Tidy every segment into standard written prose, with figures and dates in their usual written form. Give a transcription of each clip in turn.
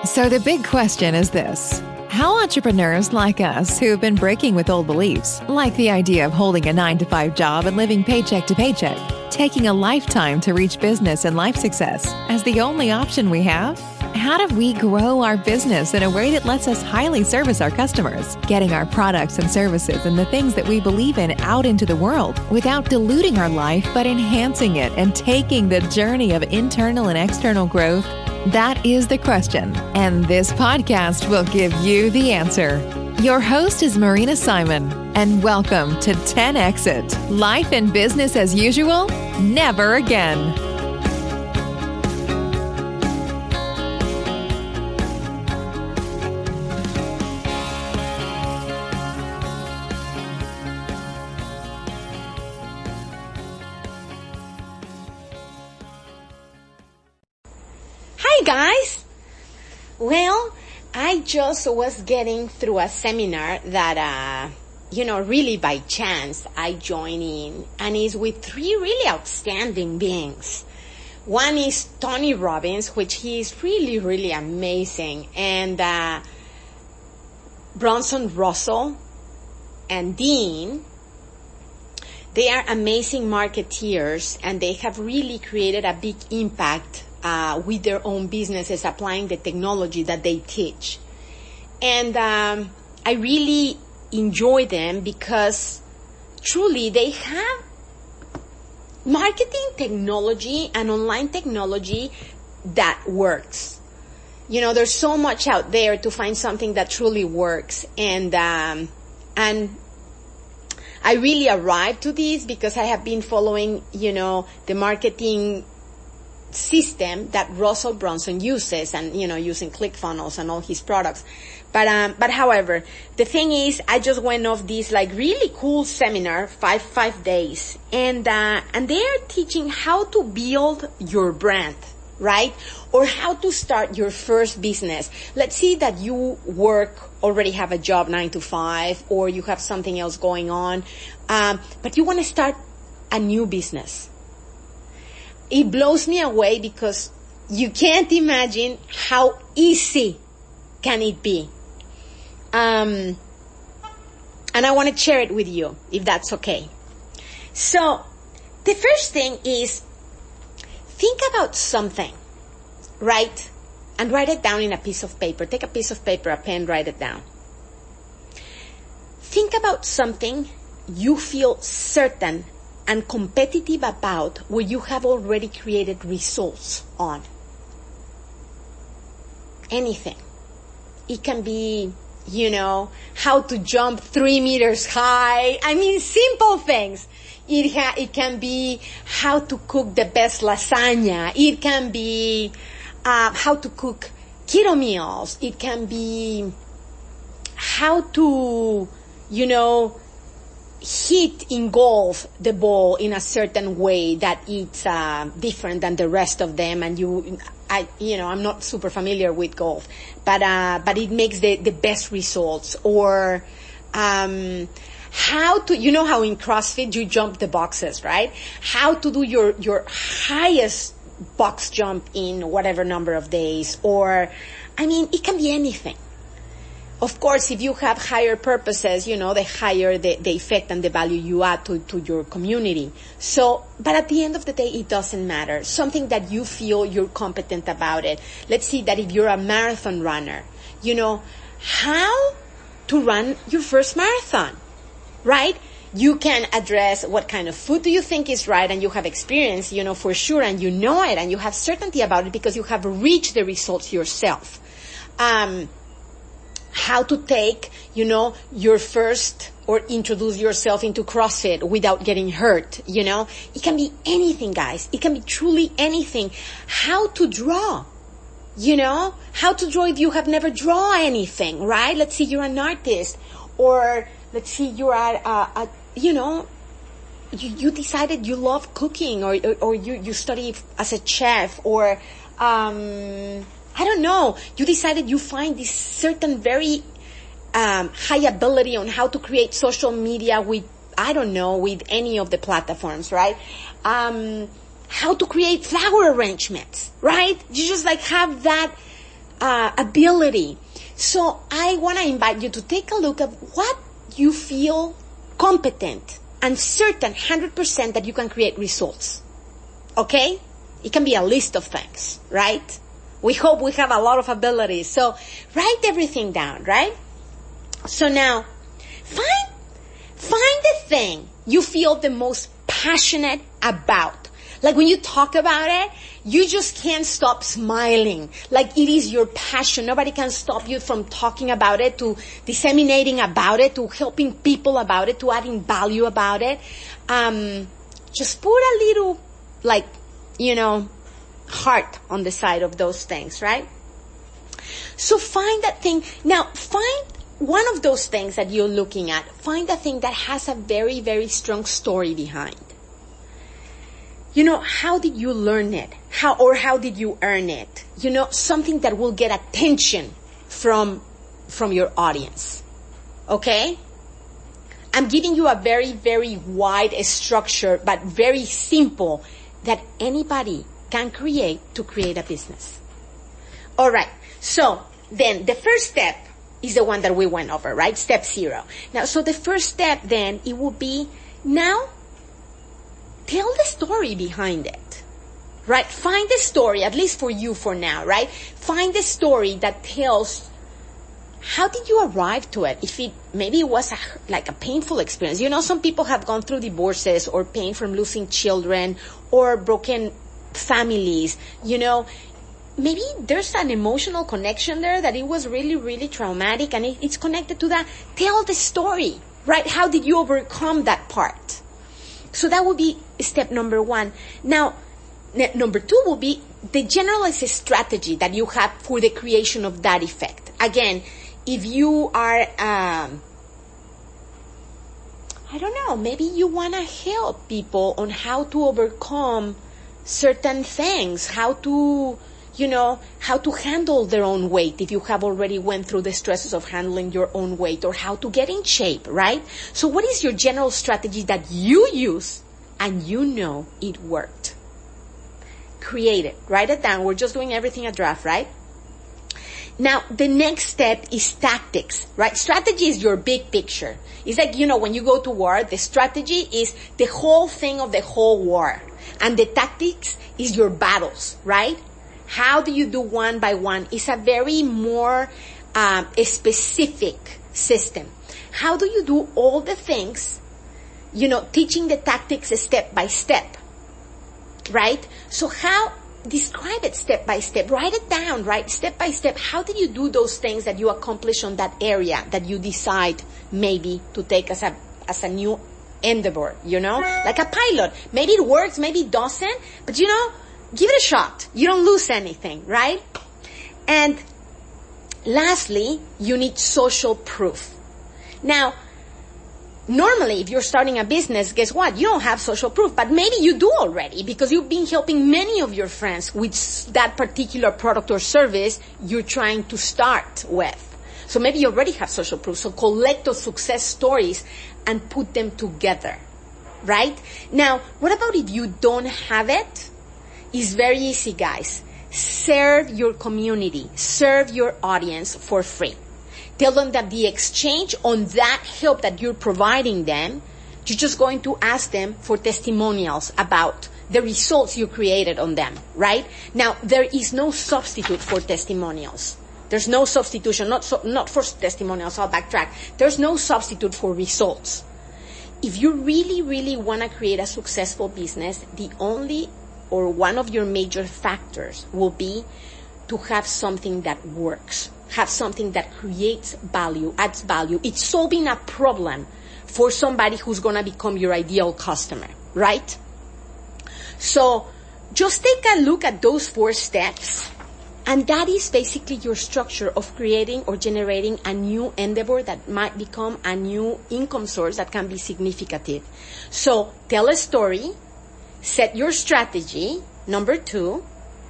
So the big question is this. How entrepreneurs like us who have been breaking with old beliefs, like the idea of holding a 9-to-5 job and living paycheck to paycheck, taking a lifetime to reach business and life success as the only option we have? How do we grow our business in a way that lets us highly service our customers, getting our products and services and the things that we believe in out into the world without diluting our life but enhancing it and taking the journey of internal and external growth? That is the question, and this podcast will give you the answer. Your host is Marina Simon, and welcome to 10 Exit. Life and business as usual? Never again. Hi guys! Well, I just was getting through a seminar that, really by chance I joined in, and is with three really outstanding beings. One is Tony Robbins, which he is really, really amazing, and Branson Russell and Dean. They are amazing marketeers, and they have really created a big impact with their own businesses, applying the technology that they teach. And I really enjoy them because truly they have marketing technology and online technology that works. You know, there's so much out there to find something that truly works. And I really arrived to this because I have been following, the marketing system that Russell Brunson uses, and using ClickFunnels and all his products. But however, the thing is, I just went off this really cool seminar, five days, and they are teaching how to build your brand, right? Or how to start your first business. Let's see that you already have a job 9 to 5, or you have something else going on, but you want to start a new business. It blows me away because you can't imagine how easy can it be. And I want to share it with you, if that's okay. So, the first thing is, think about something, right? And write it down in a piece of paper. Take a piece of paper, a pen, write it down. Think about something you feel certain and competitive about, where you have already created results on. Anything. It can be, how to jump 3 meters high. I mean, simple things. It can be how to cook the best lasagna. It can be how to cook keto meals. It can be how to, hit in golf the ball in a certain way that it's different than the rest of them. And I'm not super familiar with golf, but it makes the best results. Or how to, how in CrossFit you jump the boxes, right? How to do your highest box jump in whatever number of days. Or, it can be anything. Of course, if you have higher purposes, the higher the effect and the value you add to your community. So, but at the end of the day, it doesn't matter. Something that you feel you're competent about it. Let's see that if you're a marathon runner, how to run your first marathon, right? You can address what kind of food do you think is right, and you have experience, for sure, and you know it, and you have certainty about it because you have reached the results yourself. How to take, your first, or introduce yourself into CrossFit without getting hurt, It can be anything, guys. It can be truly anything. How to draw, How to draw if you have never drawn anything, right? Let's say you're an artist, or let's say you are, you decided you love cooking, or you study as a chef, or, I don't know, you decided you find this certain very high ability on how to create social media with any of the platforms, right? How to create flower arrangements, right? You just have that ability. So I want to invite you to take a look at what you feel competent and certain 100% that you can create results. Okay? It can be a list of things, right? We hope we have a lot of abilities. So write everything down, right? So now, find the thing you feel the most passionate about. Like when you talk about it, you just can't stop smiling. Like it is your passion. Nobody can stop you from talking about it, to disseminating about it, to helping people about it, to adding value about it. Just put a little, heart on the side of those things, right? So find that thing. Now, find one of those things that you're looking at. Find a thing that has a very, very strong story behind. How did you learn it? How did you earn it? Something that will get attention from your audience. Okay? I'm giving you a very, very wide structure, but very simple, that anybody can create to create a business. All right. So then the first step is the one that we went over, right? Step 0. Now, so the first step then, it will be, now tell the story behind it, right? Find the story, at least for you for now, right? Find the story that tells, how did you arrive to it? Maybe it was a painful experience. Some people have gone through divorces or pain from losing children or broken families. Maybe there's an emotional connection there that it was really, really traumatic, and it's connected to that. Tell the story, right? How did you overcome that part? So that would be step number 1. Now, number 2 will be the generalized strategy that you have for the creation of that effect. Again, if you are, maybe you want to help people on how to overcome certain things, how to handle their own weight if you have already went through the stresses of handling your own weight, or how to get in shape, right? So what is your general strategy that you use and it worked? Create it. Write it down. We're just doing everything a draft, right? Now, the next step is tactics, right? Strategy is your big picture. It's like, when you go to war, the strategy is the whole thing of the whole war. And the tactics is your battles, right? How do you do one by one? It's a very more a specific system. How do you do all the things, teaching the tactics step by step, right? So describe it step by step. Write it down, right? Step by step. How did you do those things that you accomplish on that area that you decide maybe to take as a new endeavor, like a pilot. Maybe it works, maybe it doesn't, but give it a shot. You don't lose anything, right? And lastly, you need social proof. Now, normally, if you're starting a business, guess what? You don't have social proof, but maybe you do already, because you've been helping many of your friends with that particular product or service you're trying to start with. So maybe you already have social proof. So collect those success stories and put them together, right? Now, what about if you don't have it? It's very easy, guys. Serve your community. Serve your audience for free. Tell them that the exchange on that help that you're providing them, you're just going to ask them for testimonials about the results you created on them, right? Now, there is no substitute for testimonials. There's no substitution, not for testimonials, I'll backtrack. There's no substitute for results. If you really, really want to create a successful business, the only or one of your major factors will be to have something that works, have something that creates value, adds value. It's solving a problem for somebody who's going to become your ideal customer, right? So just take a look at those 4 steps, and that is basically your structure of creating or generating a new endeavor that might become a new income source that can be significant. So tell a story, set your strategy, number 2.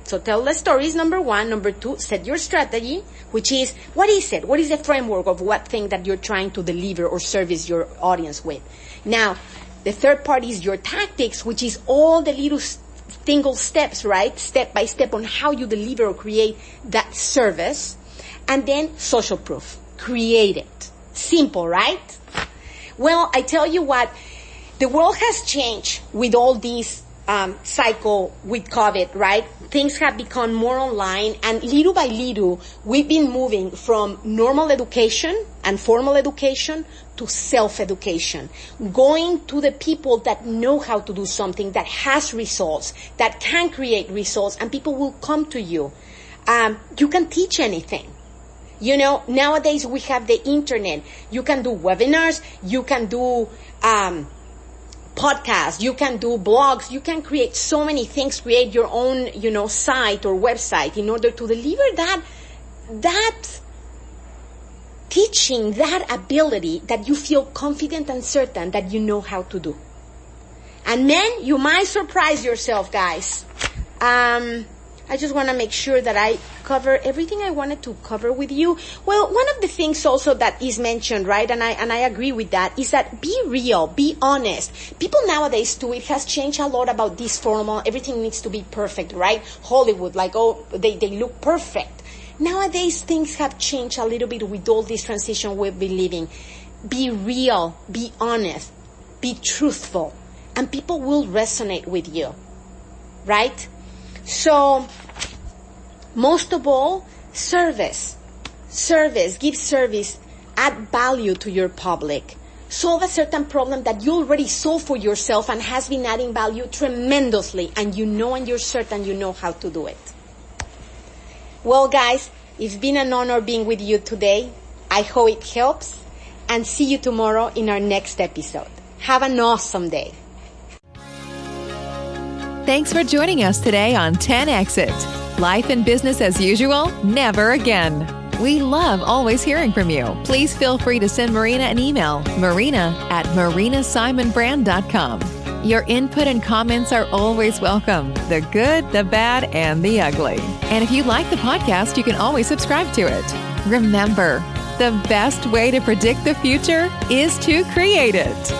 So tell the stories, number 1. Number 2, set your strategy, which is, what is it? What is the framework of what thing that you're trying to deliver or service your audience with? Now, the third part is your tactics, which is all the little single steps, right? Step by step on how you deliver or create that service. And then social proof. Create it. Simple, right? Well, I tell you what, the world has changed with all these cycle with COVID, right? Things have become more online, and little by little, we've been moving from normal education and formal education to self-education, going to the people that know how to do something, that has results, that can create results, and people will come to you. You can teach anything. You know, nowadays we have the internet. You can do webinars, you can do podcasts, you can do blogs, you can create so many things, create your own, site or website in order to deliver that teaching, that ability that you feel confident and certain that you know how to do. And then you might surprise yourself, guys. I just want to make sure that I cover everything I wanted to cover with you. Well, one of the things also that is mentioned, right, and I agree with that, is that be real, be honest. People nowadays too, it has changed a lot about this formal, everything needs to be perfect, right? Hollywood, like, they look perfect. Nowadays things have changed a little bit with all this transition we've been living. Be real, be honest, be truthful, and people will resonate with you, right? So, most of all, service, give service, add value to your public, solve a certain problem that you already solved for yourself and has been adding value tremendously, and you're certain you know how to do it. Well, guys, it's been an honor being with you today. I hope it helps, and see you tomorrow in our next episode. Have an awesome day. Thanks for joining us today on 10 Exit. Life and business as usual? Never again. We love always hearing from you. Please feel free to send Marina an email, marina@marinasimonbrand.com. Your input and comments are always welcome, the good, the bad, and the ugly. And if you like the podcast, you can always subscribe to it. Remember, the best way to predict the future is to create it.